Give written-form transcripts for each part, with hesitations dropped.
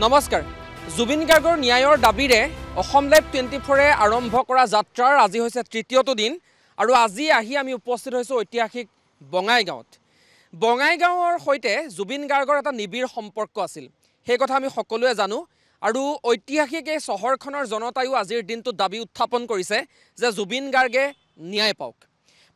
নমস্কাৰ জুবিন গাৰ্গৰ ন্যায়ৰ দাবীৰে অসম লাইভ 24 আৰম্ভ কৰা যাত্ৰাৰ আজি হৈছে তৃতীয়টো দিন আৰু আজি আহি আমি উপস্থিত হৈছো ঐতিহাসিক বঙাইগাঁৱত বঙাইগাঁৱৰ সৈতে জুবিন গাৰ্গৰ এটা নিবিড় সম্পৰ্ক আছিল সেই কথা আমি সকলোৱে জানো আৰু ঐতিহাসিক এই চহৰখনৰ জনতায়ো আজিৰ দিনটো দাবী উত্থাপন কৰিছে যে জুবিন গাৰ্গে ন্যায় পাওক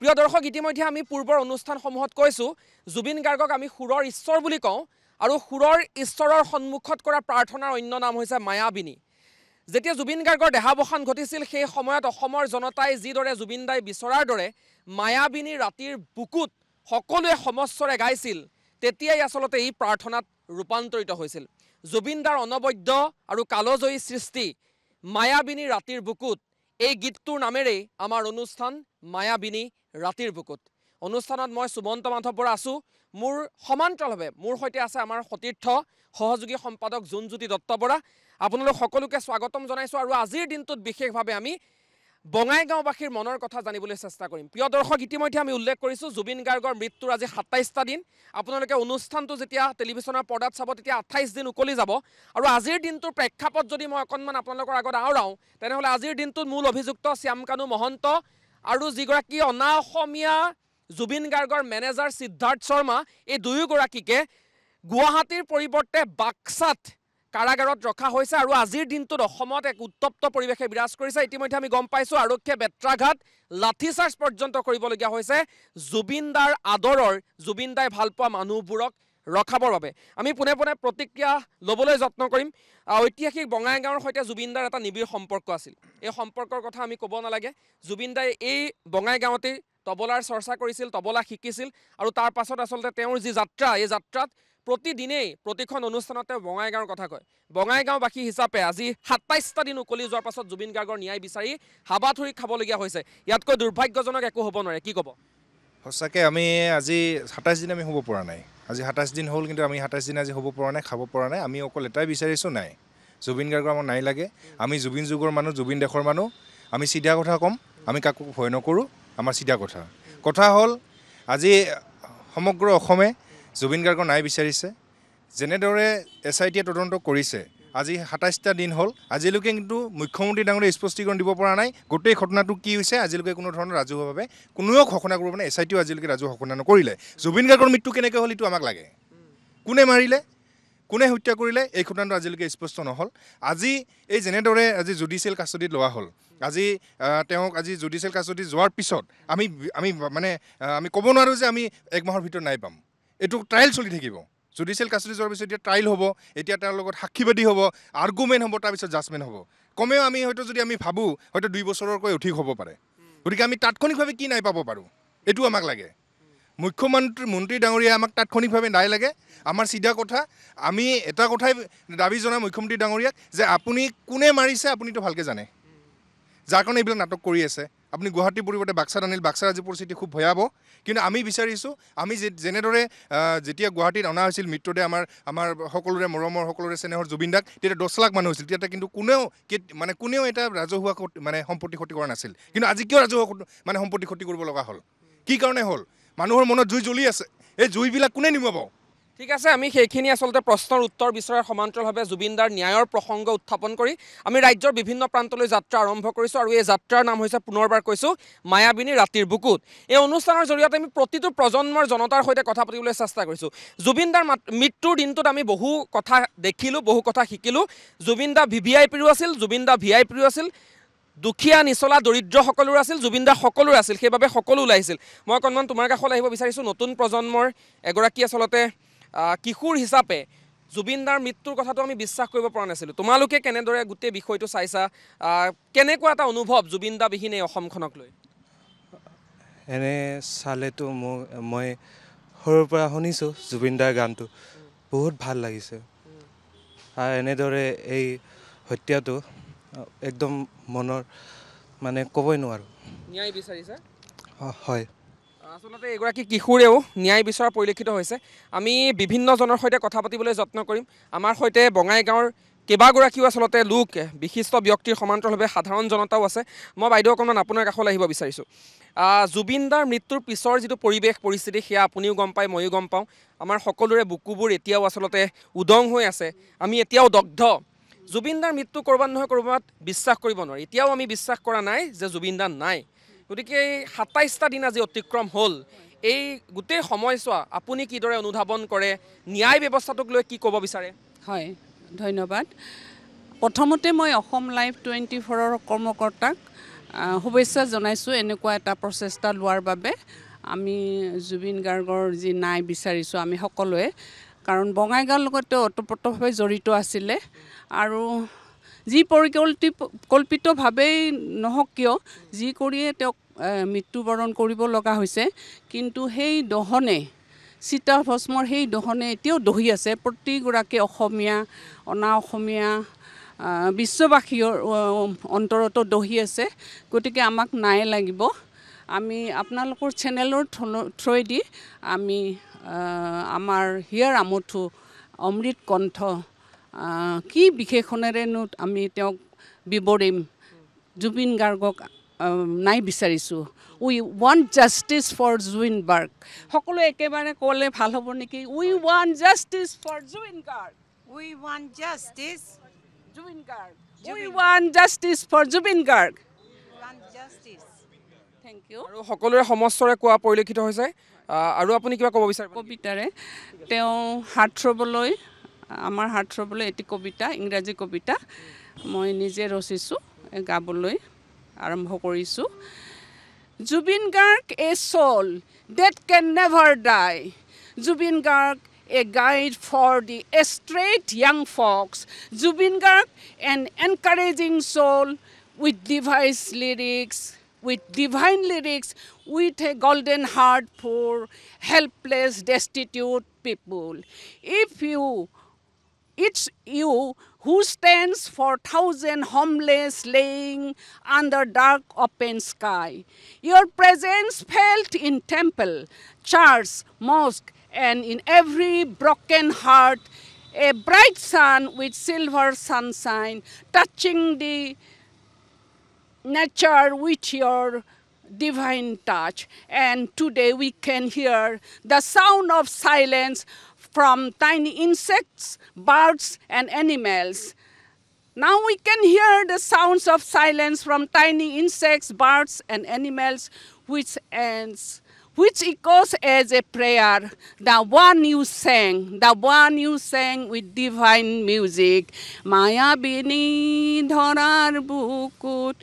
প্ৰিয় দৰ্শক ইতিমধ্যে আমি পূৰ্বৰ অনুষ্ঠানসমূহত কৈছো জুবিন গাৰ্গক আমি সুৰৰ ঈশ্বৰ বুলি কওঁ আৰু সুৰৰ ঈশ্বৰৰ সন্মুখত কৰা প্ৰাৰ্থনাৰ অন্য নাম হৈছে মায়াবিনী যেতিয়া জুবিন গাৰ্গৰ দেহাৱসান ঘটিছিল সেই সময়ত অসমৰ জনতাই যিদৰে জুবিন দাই বিচৰাৰ দৰে মায়াবিনী ৰাতিৰ বুকুত সকলোৱে সমস্বৰে গাইছিল তেতিয়াই আচলতে এই প্ৰাৰ্থনাত ৰূপান্তৰিত হৈছিল জুবিন দাৰ অনবদ্য আৰু কালজয়ী সৃষ্টি মায়াবিনী ৰাতিৰ বুকুত এই গীতটোৰ নামেৰেই আমাৰ অনুষ্ঠান মায়াবিনী ৰাতিৰ বুকুত অনুষ্ঠানত মই সুমন্ত মাধৱ বৰা আছো মোৰ সমান্তৰালভাৱে মোৰ সৈতে আছে আমাৰ সতীৰ্থ সহযোগী সম্পাদক জুনজ্যোতি দত্ত বৰা আপোনালোক সকলোকে স্বাগতম জনাইছো আৰু আজিৰ দিনটোত বিশেষভাৱে আমি বঙাইগাঁওবাসীৰ মনৰ কথা জানিবলৈ চেষ্টা কৰিম প্ৰিয় দৰ্শক ইতিমধ্যে আমি উল্লেখ কৰিছো জুবিন গাৰ্গৰ মৃত্যুৰ আজি ২৭টা দিন আপোনালোকে অনুষ্ঠানটো যেতিয়া টেলিভিছনৰ পৰ্দাত চাব তেতিয়া ২৮ দিন উকলি যাব আৰু আজিৰ দিনটোৰ প্ৰেক্ষাপট যদি মই অকণমান আপোনালোকৰ আগত আওৰাওঁ তেনেহ'লে আজিৰ দিনটোত মূল অভিযুক্ত শ্যামকানু মহন্ত আৰু যিগৰাকী অনা অসমীয়া জুবিন গাৰ্গৰ মেনেজাৰ সিদ্ধাৰ্থ শৰ্মা এই দুয়োগৰাকীকে গুৱাহাটীৰ পৰিৱৰ্তে বাক্সাত কাৰাগাৰত ৰখা হৈছে আৰু আজিৰ দিনটোত অসমত এক উত্তপ্ত পৰিৱেশে বিৰাজ কৰিছে ইতিমধ্যে আমি গম পাইছো আৰক্ষীয়ে বেত্ৰাঘাত লাঠিচাৰ্জ পৰ্যন্ত কৰিবলগীয়া হৈছে জুবিন দাৰ আদৰৰ জুবিন দাই ভাল পোৱা মানুহবোৰক ৰখাবৰ বাবে আমি পোনে পোনে প্ৰতিক্ৰিয়া ল'বলৈ যত্ন কৰিম ঐতিহাসিক বঙাইগাঁৱৰ সৈতে জুবিন দাৰ এটা নিবিড় সম্পৰ্ক আছিল এই সম্পৰ্কৰ কথা আমি ক'ব নালাগে জুবিন দাই এই বঙাইগাঁৱতেই তবলাৰ চৰ্চা কৰিছিল তবলা শিকিছিল আৰু তাৰ পাছত আচলতে তেওঁৰ যি যাত্ৰা এই যাত্ৰাত প্ৰতিদিনেই প্ৰতিখন অনুষ্ঠানতে বঙাইগাঁৱৰ কথা কয় বঙাইগাঁওবাসী হিচাপে আজি ২৭টা দিন উকলি যোৱাৰ পাছত জুবিন গাৰ্গৰ ন্যায় বিচাৰি হাবাথুৰি খাবলগীয়া হৈছে ইয়াতকৈ দুৰ্ভাগ্যজনক একো হ'ব নোৱাৰে কি ক'ব সঁচাকৈ আমি আজি ২৭ দিন আমি হ'ব পৰা নাই আজি ২৭ দিন হ'ল কিন্তু আমি ২৭ দিন আজি হ'ব পৰা নাই খাব পৰা নাই আমি অকল এটাই বিচাৰিছোঁ নাই জুবিন গাৰ্গৰ আমাক নাই লাগে আমি জুবিন যুগৰ মানুহ জুবিন দেশৰ মানুহ আমি চিধা কথা ক'ম আমি কাকো ভয় নকৰোঁ আমাৰ চিধা কথা হ'ল আজি সমগ্ৰ অসমে জুবিন গাৰ্গৰ ন্যায় বিচাৰিছে যেনেদৰে SIT তদন্ত কৰিছে আজি ২৭টা দিন হ'ল আজিলৈকে কিন্তু মুখ্যমন্ত্ৰী ডাঙৰীয়ে স্পষ্টীকৰণ দিব পৰা নাই গোটেই ঘটনাটো কি হৈছে আজিলৈকে কোনো ধৰণৰ ৰাজহুৱাভাৱে কোনেও ঘোষণা কৰিব নাই SITও আজিলৈকে ৰাজহুৱা ঘোষণা নকৰিলে জুবিন গাৰ্গৰ মৃত্যু কেনেকৈ হ'ল এইটো আমাক লাগে কোনে মাৰিলে কোনে হত্যা কৰিলে এই ঘটনাটো আজিলৈকে স্পষ্ট নহ'ল আজি এই যেনেদৰে আজি জুডিচিয়েল কাষ্টডিত লোৱা হ'ল আজি তেওঁক আজি জুডিচিয়েল কাষ্টডিত যোৱাৰ পিছত আমি ক'ব নোৱাৰোঁ যে আমি ১ মাহৰ ভিতৰত নাই পাম এইটো ট্ৰায়েল চলি থাকিব জুডিচিয়েল কাষ্টডি যোৱাৰ পিছত এতিয়া ট্ৰায়েল হ'ব এতিয়া তাৰ লগত সাক্ষীবাদী হ'ব আৰ্গুমেণ্ট হ'ব তাৰপিছত জাজমেণ্ট হ'ব কমেও আমি হয়তো যদি আমি ভাবোঁ হয়তো ২ বছৰকৈ অধিক হ'ব পাৰে গতিকে আমি তাৎক্ষণিকভাৱে কি নাই পাব পাৰোঁ এইটো আমাক লাগে মন্ত্ৰী ডাঙৰীয়া আমাক তাৎক্ষণিকভাৱে নাই লাগে আমাৰ চিধা কথা আমি এটা কথাই দাবী জনাওঁ মুখ্যমন্ত্ৰী ডাঙৰীয়াক যে আপুনি কোনে মাৰিছে আপুনিতো ভালকৈ জানে যাৰ কাৰণে এইবিলাক নাটক কৰি আছে আপুনি গুৱাহাটীৰ পৰিৱৰ্তে বাক্সাত আনিল বাক্সাৰ আজি পৰিস্থিতি খুব ভয়াৱহ কিন্তু আমি বিচাৰিছোঁ আমি যেনেদৰে যেতিয়া গুৱাহাটীত অনা হৈছিল মৃত্যুদে আমাৰ সকলোৰে মৰমৰ সকলোৰে চেনেহৰ জুবিন দাক তেতিয়া ১০ লাখ মানুহ হৈছিল তেতিয়া কিন্তু কোনেও এটা ৰাজহুৱা সম্পত্তি ক্ষতি কৰা নাছিল কিন্তু আজি কিয় ৰাজহুৱা সম্পত্তি ক্ষতি কৰিব লগা হ'ল কি কাৰণে হ'ল মানুহৰ মনত জুই জ্বলি আছে এই জুইবিলাক কোনে নিমাব ঠিক আছে আমি সেইখিনি আচলতে প্ৰশ্নৰ উত্তৰ বিচৰাৰ সমান্তৰালভাৱে জুবিন দাৰ ন্যায়ৰ প্ৰসংগ উত্থাপন কৰি আমি ৰাজ্যৰ বিভিন্ন প্ৰান্তলৈ যাত্ৰা আৰম্ভ কৰিছোঁ আৰু এই যাত্ৰাৰ নাম হৈছে পুনৰবাৰ কৈছোঁ মায়াবিনী ৰাতিৰ বুকুত এই অনুষ্ঠানৰ জৰিয়তে আমি প্ৰতিটো প্ৰজন্মৰ জনতাৰ সৈতে কথা পাতিবলৈ চেষ্টা কৰিছোঁ জুবিন দাৰ মৃত্যুৰ দিনটোত আমি বহু কথা দেখিলোঁ বহু কথা শিকিলোঁ জুবিন দা VVIPৰো আছিল জুবিন দা VIPৰো আছিল দুখীয়া নিচলা দৰিদ্ৰসকলৰো আছিল জুবিন দা সকলোৰে আছিল সেইবাবে সকলো ওলাইছিল মই অকণমান তোমাৰ কাষলৈ আহিব বিচাৰিছোঁ নতুন প্ৰজন্মৰ এগৰাকী আচলতে কিশোৰ হিচাপে জুবিন দাৰ মৃত্যুৰ কথাটো আমি বিশ্বাস কৰিব পৰা নাছিলোঁ তোমালোকে কেনেদৰে গোটেই বিষয়টো চাইছা কেনেকুৱা এটা অনুভৱ জুবিন দা বিহীন এই অসমখনক লৈ এনে চালেতো মই সৰুৰ পৰা শুনিছোঁ জুবিন দাৰ গানটো বহুত ভাল লাগিছে আৰু এনেদৰে এই হত্যাটো একদম মনৰ ক'বই নোৱাৰোঁ ন্যায় বিচাৰিছা হয় আচলতে এগৰাকী কিশোৰেও ন্যায় বিচৰা পৰিলক্ষিত হৈছে আমি বিভিন্নজনৰ সৈতে কথা পাতিবলৈ যত্ন কৰিম আমাৰ সৈতে বঙাইগাঁৱৰ কেইবাগৰাকীও আচলতে লোক বিশিষ্ট ব্যক্তিৰ সমান্তৰালভাৱে সাধাৰণ জনতাও আছে। মই বাইদেউ অকণমান আপোনাৰ কাষলৈ আহিব বিচাৰিছোঁ। জুবিন দাৰ মৃত্যুৰ পিছৰ যিটো পৰিৱেশ পৰিস্থিতি সেয়া আপুনিও গম পায়, ময়ো গম পাওঁ। আমাৰ সকলোৰে বুকুবোৰ এতিয়াও আচলতে উদং হৈ আছে, আমি এতিয়াও দগ্ধ। জুবিন দাৰ মৃত্যু ক'ৰবাত নহয় ক'ৰবাত বিশ্বাস কৰিব নোৱাৰি। এতিয়াও আমি বিশ্বাস কৰা নাই যে জুবিন দা নাই। গতিকে এই ২৭টা দিন আজি অতিক্ৰম হ'ল। এই গোটেই সময়ছোৱা আপুনি কিদৰে অনুধাৱন কৰে, ন্যায় ব্যৱস্থাটোক লৈ কি ক'ব বিচাৰে? হয়, ধন্যবাদ। প্ৰথমতে মই অসম লাইভ 24ৰ কৰ্মকৰ্তাক শুভেচ্ছা জনাইছোঁ এনেকুৱা এটা প্ৰচেষ্টা লোৱাৰ বাবে। আমি জুবিন গাৰ্গৰ যি ন্যায় বিচাৰিছোঁ আমি সকলোৱে, কাৰণ বঙাইগাঁৱৰ লগতে ওতপ্ৰোতভাৱে জড়িত আছিলে। আৰু যি পৰিকল্পিতভাৱেই নহওক কিয়, যি কৰিয়ে তেওঁক মৃত্যুবৰণ কৰিব লগা হৈছে, কিন্তু সেই দহনে চিতা ভস্মৰ সেই দহনে এতিয়াও দহি আছে প্ৰতিগৰাকী অসমীয়া, অনা অসমীয়া, বিশ্ববাসীৰ অন্তৰতো দহি আছে। গতিকে আমাক ন্যায় লাগিব। আমি আপোনালোকৰ চেনেলৰ থ্ৰুৱেদি আমি আমাৰ হিয়াৰ আমঠু অমৃত কণ্ঠ কি বিশেষণেৰেনো আমি তেওঁক বিৱৰিম। জুবিন গাৰ্গক ন্যায় বিচাৰিছোঁ। We want justice for Zubeen Garg. সকলোৱে একেবাৰে ক'লে ভাল হ'ব নেকি? We want justice for Zubeen Garg. We want justice Zubeen Garg. We want justice for Zubeen Garg. Thank you. আৰু সকলোৰে সমস্বৰে কোৱা পৰিলক্ষিত হৈছে। আৰু আপুনি কিবা ক'ব বিচাৰে? কবিতাৰে তেওঁ হাত থ'বলৈ, আমাৰ হাত থ'বলৈ এটি কবিতা, ইংৰাজী কবিতা মই নিজে ৰচিছোঁ, গাবলৈ আৰম্ভ কৰিছোঁ। জুবিন গাৰ্গ এ soul that can never die. Zubin Garg a guide for the straight young folks. Zubin Garg an encouraging soul with divine lyrics, with a golden heart for helpless, destitute people. It's you who stands for 1,000 homeless laying under dark open sky. Your presence felt in temple, church, mosque, and in every broken heart. A bright sun with silver sunshine, touching the nature with your divine touch. And today we can hear the sound of silence from tiny insects, birds, and animals. Now we can hear the sounds of silence from tiny insects, birds, and animals, which echoes as a prayer. The one you sang with divine music. Maya bini dharar bukut,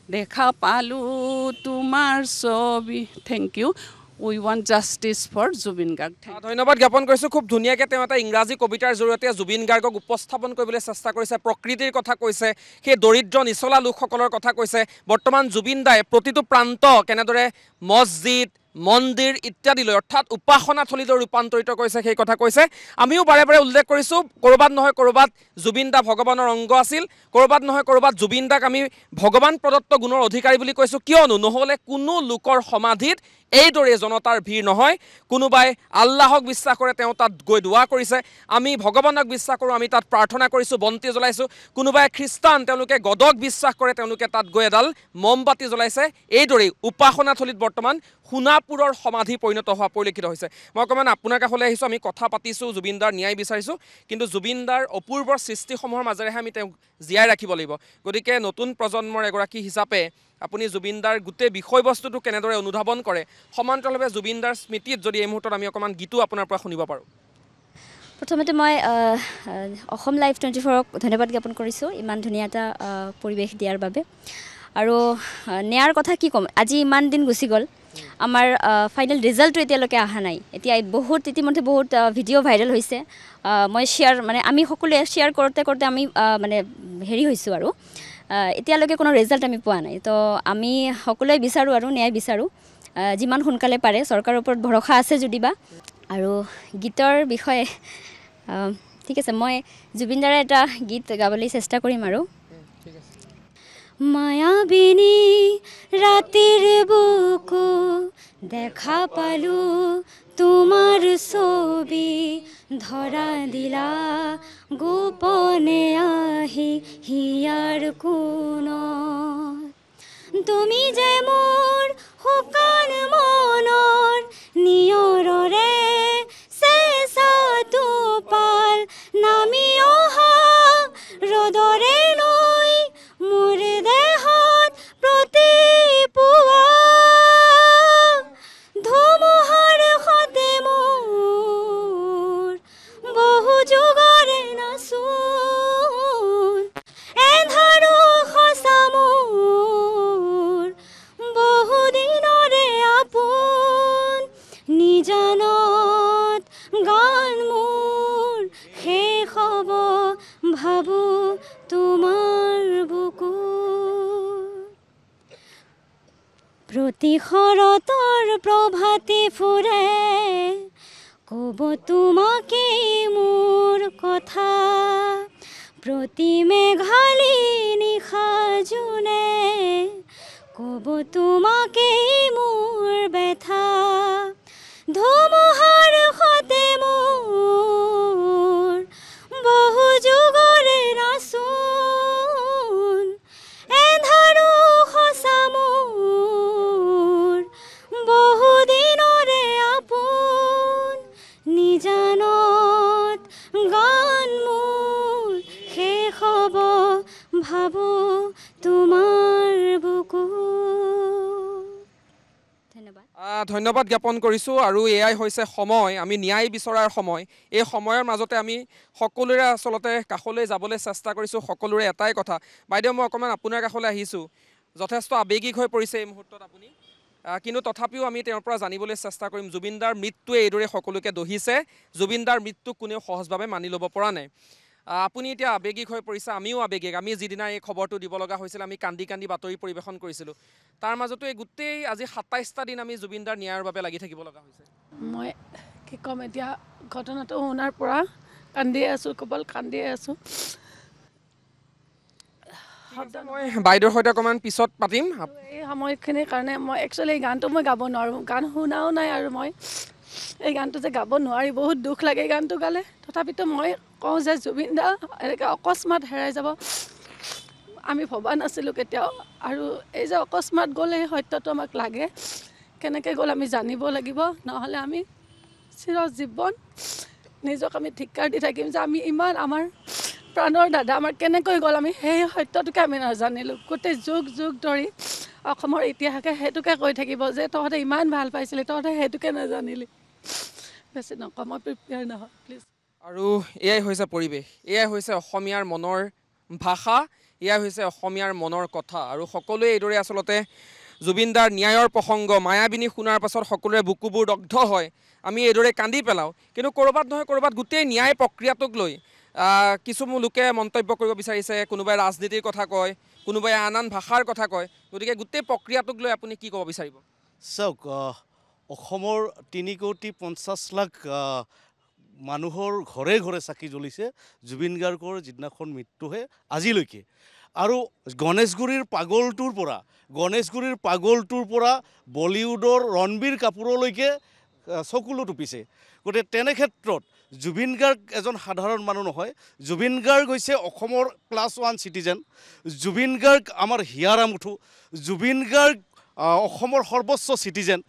dekha palu tumar sobi. Thank you. We want justice for Zubin Garg. ধন্যবাদ জ্ঞাপন কৰিছোঁ। খুব ধুনীয়াকৈ তেওঁ এটা ইংৰাজী কবিতাৰ জৰিয়তে জুবিন গাৰ্গক উপস্থাপন কৰিবলৈ চেষ্টা কৰিছে। প্ৰকৃতিৰ কথা কৈছে, সেই দৰিদ্ৰ নিচলা লোকসকলৰ কথা কৈছে। বৰ্তমান জুবিন দাই প্ৰতিটো প্ৰান্ত কেনেদৰে মছজিদ, মন্দিৰ ইত্যাদিলৈ অৰ্থাৎ উপাসনাথলীলৈ ৰূপান্তৰিত কৰিছে সেই কথা কৈছে। আমিও বাৰে বাৰে উল্লেখ কৰিছোঁ, ক'ৰবাত নহয় ক'ৰবাত জুবিন দা ভগৱানৰ অংগ আছিল, ক'ৰবাত নহয় ক'ৰবাত জুবিন দাক আমি ভগৱান প্ৰদত্ত গুণৰ অধিকাৰী বুলি কৈছোঁ। কিয়নো নহ'লে কোনো লোকৰ সমাধিত এইদৰে জনতাৰ ভিৰ নহয়। কোনোবাই আল্লাহক বিশ্বাস কৰে, তেওঁ তাত গৈ দোৱা কৰিছে। আমি ভগৱানক বিশ্বাস কৰোঁ, আমি তাত প্ৰাৰ্থনা কৰিছোঁ, বন্তি জ্বলাইছোঁ। কোনোবাই খ্ৰীষ্টান, তেওঁলোকে গডক বিশ্বাস কৰে, তেওঁলোকে তাত গৈ এডাল মমবাতি জ্বলাইছে। এইদৰেই উপাসনাথলীত বৰ্তমান সোণাপুৰৰ সমাধি পৰিণত হোৱা পৰিলক্ষিত হৈছে। মই অকণমান আপোনাৰ কাষলৈ আহিছোঁ। আমি কথা পাতিছোঁ, জুবিন দাৰ ন্যায় বিচাৰিছোঁ, কিন্তু জুবিন দাৰ অপূৰ্ব সৃষ্টিসমূহৰ মাজেৰেহে আমি তেওঁক জীয়াই ৰাখিব লাগিব। গতিকে নতুন প্ৰজন্মৰ এগৰাকী হিচাপে আপুনি জুবিন দাৰ গোটেই বিষয়বস্তুটো কেনেদৰে অনুধাৱন কৰে, সমান্তৰালভাৱে জুবিন দাৰ স্মৃতিত যদি এই মুহূৰ্তত আমি অকণমান গীতো আপোনাৰ পৰা শুনিব পাৰোঁ? প্ৰথমতে মই অসম লাইভ 24ক ধন্যবাদ জ্ঞাপন কৰিছোঁ ইমান ধুনীয়া এটা পৰিৱেশ দিয়াৰ বাবে। আৰু ন্যায়ৰ কথা কি ক'ম, আজি ইমান দিন গুচি গ'ল, আমাৰ ফাইনেল ৰিজাল্টটো এতিয়ালৈকে অহা নাই। এতিয়া ইতিমধ্যে বহুত ভিডিঅ' ভাইৰেল হৈছে। মই আমি সকলোৱে শ্বেয়াৰ কৰোঁতে আমি হেৰি হৈছোঁ আৰু এতিয়ালৈকে কোনো ৰিজাল্ট আমি পোৱা নাই। তো আমি সকলোৱে বিচাৰোঁ আৰু ন্যায় বিচাৰোঁ যিমান সোনকালে পাৰে। চৰকাৰৰ ওপৰত ভৰসা আছে যদিবা। আৰু গীতৰ বিষয়ে ঠিক আছে, মই জুবিন দাৰে এটা গীত গাবলৈ চেষ্টা কৰিম আৰু। মায়াবিনী ৰাতিৰ বুকু দেখা পালো তোমাৰ ছবি, ধৰা দিলা গোপনে আহি হিয়াৰ কোণত তুমি যে মোৰ শুকান মনৰ নিয়ৰৰে চেঁচাটো পাল নামি অহা ৰ'দৰে নৈ মোৰ দেহত প্ৰতিপুৱা ধুমুহাৰ সতে মোৰ বহু যুগৰে নাচোন এন্ধাৰো সঁচা মোৰ বহু দিনৰে আপোন নিজানত গান মোৰ শেষ হ'ব ভাবোঁ তোমাৰ বুকুত প্ৰতি শৰতৰ প্ৰভাতে ফুৰে ক'ব তোমাকেই মোৰ কথা প্ৰতি মেঘালী নিশা জোনে ক'ব তোমাকেই মোৰ ব্যথা ধুমুহাৰ সতে মোৰ বহু যুগৰে নাচোন এন্ধাৰো সঁচা মোৰ বহু দিনৰে আপোন নিজানত গান মোৰ শেষ হ'ব ভাবোঁ তোমাৰ বুকুত ধন্যবাদ ধন্যবাদ জ্ঞাপন কৰিছোঁ আৰু এয়াই হৈছে সময় আমি ন্যায় বিচৰাৰ সময় এই সময়ৰ মাজতে আমি সকলোৰে আচলতে কাষলৈ যাবলৈ চেষ্টা কৰিছোঁ সকলোৰে এটাই কথা বাইদেউ মই অকণমান আপোনাৰ কাষলৈ আহিছোঁ যথেষ্ট আৱেগিক হৈ পৰিছে এই মুহূৰ্তত আপুনি কিন্তু তথাপিও আমি তেওঁৰ পৰা জানিবলৈ চেষ্টা কৰিম জুবিনদাৰ মৃত্যুৱে এইদৰে সকলোকে দহিছে জুবিনদাৰ মৃত্যুক কোনেও সহজভাৱে মানি ল'ব পৰা নাই আপুনি এতিয়া আৱেগিক হৈ পৰিছে আমিও আৱেগিক আমি যিদিনা এই খবৰটো দিব লগা হৈছিল আমি কান্দি কান্দি বাতৰি পৰিৱেশন কৰিছিলোঁ তাৰ মাজতো এই গোটেই আজি ২৭টা দিন আমি জুবিনদাৰ ন্যায়ৰ বাবে লাগি থাকিব লগা হৈছে মই কি ক'ম এতিয়া ঘটনাটো শুনাৰ পৰা কান্দিয়ে আছোঁ কেৱল কান্দিয়ে আছোঁ মই বাইদেউৰ সৈতে অকণমান পিছত পাতিম এই সময়খিনিৰ কাৰণে মই একচুৱেলি এই গানটো মই গাব নোৱাৰোঁ গান শুনাও নাই আৰু মই এই গানটো যে গাব নোৱাৰি বহুত দুখ লাগে এই গানটো গালে তথাপিতো মই কওঁ যে জুবিন দা এনেকৈ অকস্মাত হেৰাই যাব আমি ভবা নাছিলোঁ কেতিয়াও আৰু এই যে অকস্মাত গ'লে এই সত্যটো আমাক লাগে কেনেকৈ গ'ল আমি জানিব লাগিব নহ'লে আমি চিৰজীৱন নিজক আমি ধিক্কাৰ দি থাকিম যে আমি ইমান আমাৰ প্ৰাণৰ দাদা আমাৰ কেনেকৈ গ'ল আমি সেই সত্যটোকে আমি নাজানিলোঁ গোটেই যুগ যুগ ধৰি অসমৰ ইতিহাসে সেইটোকে কৈ থাকিব যে তহঁতে ইমান ভাল পাইছিলি তহঁতে সেইটোকে নাজানিলি বেছি নকওঁ মই প্ৰিপেয়াৰ নহয় প্লিজ আৰু এয়াই হৈছে পৰিৱেশ এয়াই হৈছে অসমীয়াৰ মনৰ ভাষা এয়াই হৈছে অসমীয়াৰ মনৰ কথা আৰু সকলোৱে এইদৰে আচলতে জুবিনদাৰ ন্যায়ৰ প্ৰসংগ মায়াবিনী শুনাৰ পাছত সকলোৰে বুকুবোৰ দগ্ধ হয় আমি এইদৰে কান্দি পেলাওঁ কিন্তু ক'ৰবাত নহয় ক'ৰবাত গোটেই ন্যায় প্ৰক্ৰিয়াটোক লৈ কিছু লোকে মন্তব্য কৰিব বিচাৰিছে কোনোবাই ৰাজনীতিৰ কথা কয় কোনোবাই আন আন ভাষাৰ কথা কয় গতিকে গোটেই প্ৰক্ৰিয়াটোক লৈ আপুনি কি ক'ব বিচাৰিব চাওক অসমৰ ৩,৫০,০০,০০০ মানুহৰ ঘৰে ঘৰে চাকি জ্বলিছে জুবিন গাৰ্গৰ যিদিনাখন মৃত্যুহে আজিলৈকে আৰু গণেশগুৰিৰ পাগলটোৰ পৰা বলিউডৰ ৰণবীৰ কাপুৰলৈকে চকুলো টুপিছে গতিকে তেনে ক্ষেত্ৰত জুবিন গাৰ্গ এজন সাধাৰণ মানুহ নহয় জুবিন গাৰ্গ হৈছে অসমৰ +1 চিটিজেন জুবিন গাৰ্গ আমাৰ হিয়াৰ আমুঠু জুবিন গাৰ্গ অসমৰ সৰ্বোচ্চ চিটিজেন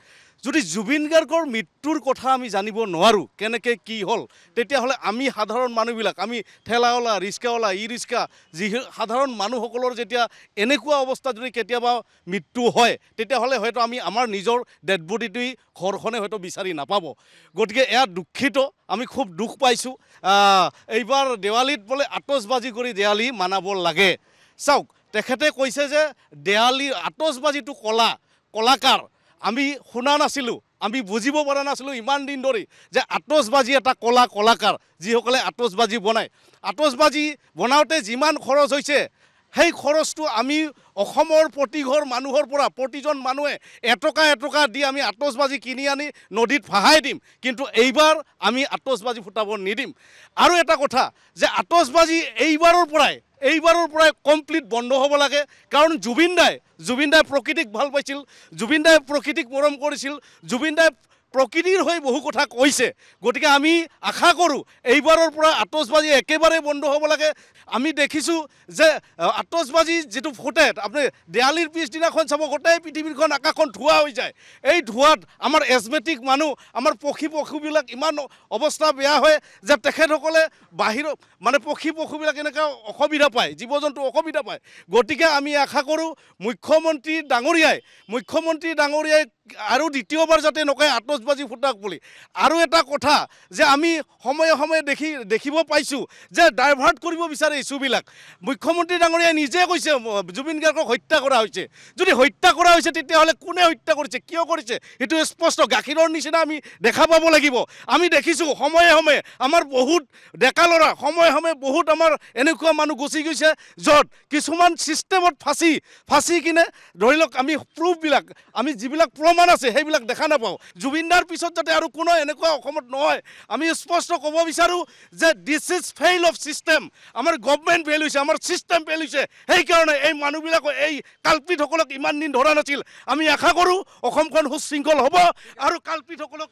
যদি জুবিন গাৰ্গৰ মৃত্যুৰ কথা আমি জানিব নোৱাৰোঁ কেনেকৈ কি হ'ল তেতিয়াহ'লে আমি সাধাৰণ মানুহবিলাক আমি ঠেলাৱালা ৰিক্সাৱালা ই ৰিক্সা যি সাধাৰণ মানুহসকলৰ যেতিয়া এনেকুৱা অৱস্থা যদি কেতিয়াবা মৃত্যু হয় তেতিয়াহ'লে হয়তো আমি আমাৰ নিজৰ ডেড বডিটোৱেই ঘৰখনে হয়তো বিচাৰি নাপাব গতিকে এয়া দুখিত আমি খুব দুখ পাইছোঁ এইবাৰ দেৱালীত বোলে আতচবাজি কৰি দেৱালী মানাব লাগে চাওক তেখেতে কৈছে যে দেৱালীৰ আতচবাজিটো কলাকাৰ আমি শুনা নাছিলোঁ আমি বুজিব পৰা নাছিলোঁ ইমান দিন ধৰি যে আতচবাজি এটা কলাকাৰ যিসকলে আতচবাজি বনায় আতচবাজি বনাওঁতে যিমান খৰচ হৈছে সেই খৰচটো আমি অসমৰ প্ৰতিঘৰ মানুহৰ পৰা প্ৰতিজন মানুহে এটকা দি আমি আতচবাজি কিনি আনি নদীত ভাহাই দিম কিন্তু এইবাৰ আমি আতচবাজি ফুটাব নিদিম আৰু এটা কথা যে আতচবাজি এইবাৰৰ পৰাই কমপ্লিট বন্ধ হ'ব লাগে কাৰণ জুবিন দাই প্ৰকৃতিক ভাল পাইছিল জুবিন দাই প্ৰকৃতিক মৰম কৰিছিল জুবিন দাই প্ৰকৃতিৰ হৈ বহু কথা কৈছে গতিকে আমি আশা কৰোঁ এইবাৰৰ পৰা আতচবাজি একেবাৰে বন্ধ হ'ব লাগে আমি দেখিছোঁ যে আতচবাজি যিটো ফুটে আপুনি দেৱালীৰ পিছদিনাখন চাব গোটেই পৃথিৱীখন আকাশখন ধোঁৱা হৈ যায় এই ধোঁৱাত আমাৰ এজমেটিক মানুহ আমাৰ পশুবিলাক ইমান অৱস্থা বেয়া হয় যে তেখেতসকলে বাহিৰৰ মানে পশুবিলাক এনেকুৱা অসুবিধা পায় জীৱ জন্তু অসুবিধা পায় গতিকে আমি আশা কৰোঁ মুখ্যমন্ত্ৰী ডাঙৰীয়াই আৰু দ্বিতীয়বাৰ যাতে নকয় আতচবাজি ফুটাওক বুলি আৰু এটা কথা যে আমি সময়ে সময়ে দেখিব পাইছোঁ যে ডাইভাৰ্ট কৰিব বিচাৰে ইছ্যুবিলাক মুখ্যমন্ত্ৰী ডাঙৰীয়াই নিজে কৈছে জুবিন গাৰ্গক হত্যা কৰা হৈছে যদি হত্যা কৰা হৈছে তেতিয়াহ'লে কোনে হত্যা কৰিছে কিয় কৰিছে এইটো স্পষ্ট গাখীৰৰ নিচিনা আমি দেখা পাব লাগিব আমি দেখিছোঁ সময়ে সময়ে আমাৰ বহুত ডেকা ল'ৰা সময়ে সময়ে বহুত আমাৰ এনেকুৱা মানুহ গুচি গৈছে য'ত কিছুমান ছিষ্টেমত ফাঁচি কিনে ধৰি লওক আমি প্ৰুফবিলাক আমি যিবিলাক প্ৰমাণ আছে সেইবিলাক দেখা নাপাওঁ জুবিনদাৰ পিছত যাতে আৰু কোনো এনেকুৱা অসমত নহয় আমি স্পষ্ট ক'ব বিচাৰোঁ যে this is fail of system আমাৰ গভৰ্ণমেণ্ট ফেইল হৈছে আমাৰ ছিষ্টেম ফেইল হৈছে সেইকাৰণে এই মানুহবিলাকক এই কালপিতসকলক ইমান দিন ধৰা নাছিল আমি আশা কৰোঁ অসমখন সুশৃংখল হ'ব আৰু কালপিতসকলক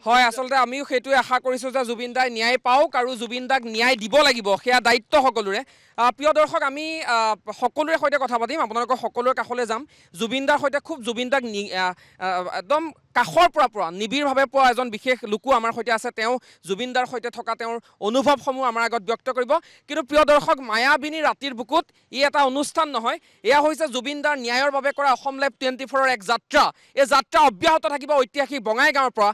হয় আচলতে আমিও সেইটোৱে আশা কৰিছোঁ যে জুবিন দাই ন্যায় পাওক আৰু জুবিন দাক ন্যায় দিব লাগিব সেয়া দায়িত্ব সকলোৰে প্ৰিয় দৰ্শক আমি সকলোৰে সৈতে কথা পাতিম আপোনালোকৰ সকলোৰে কাষলৈ যাম জুবিন দাৰ সৈতে খুব জুবিন দাক একদম কাষৰ পৰা নিবিড়ভাৱে পোৱা এজন বিশেষ লোকো আমাৰ সৈতে আছে তেওঁ জুবিন দাৰ সৈতে থকা তেওঁৰ অনুভৱসমূহ আমাৰ আগত ব্যক্ত কৰিব কিন্তু প্ৰিয় দৰ্শক মায়াবিনী ৰাতিৰ বুকুত ই এটা অনুষ্ঠান নহয় এয়া হৈছে জুবিন দাৰ ন্যায়ৰ বাবে কৰা অসম লাইভ 24ৰ এক যাত্ৰা এই যাত্ৰা অব্যাহত থাকিব ঐতিহাসিক বঙাইগাঁৱৰ পৰা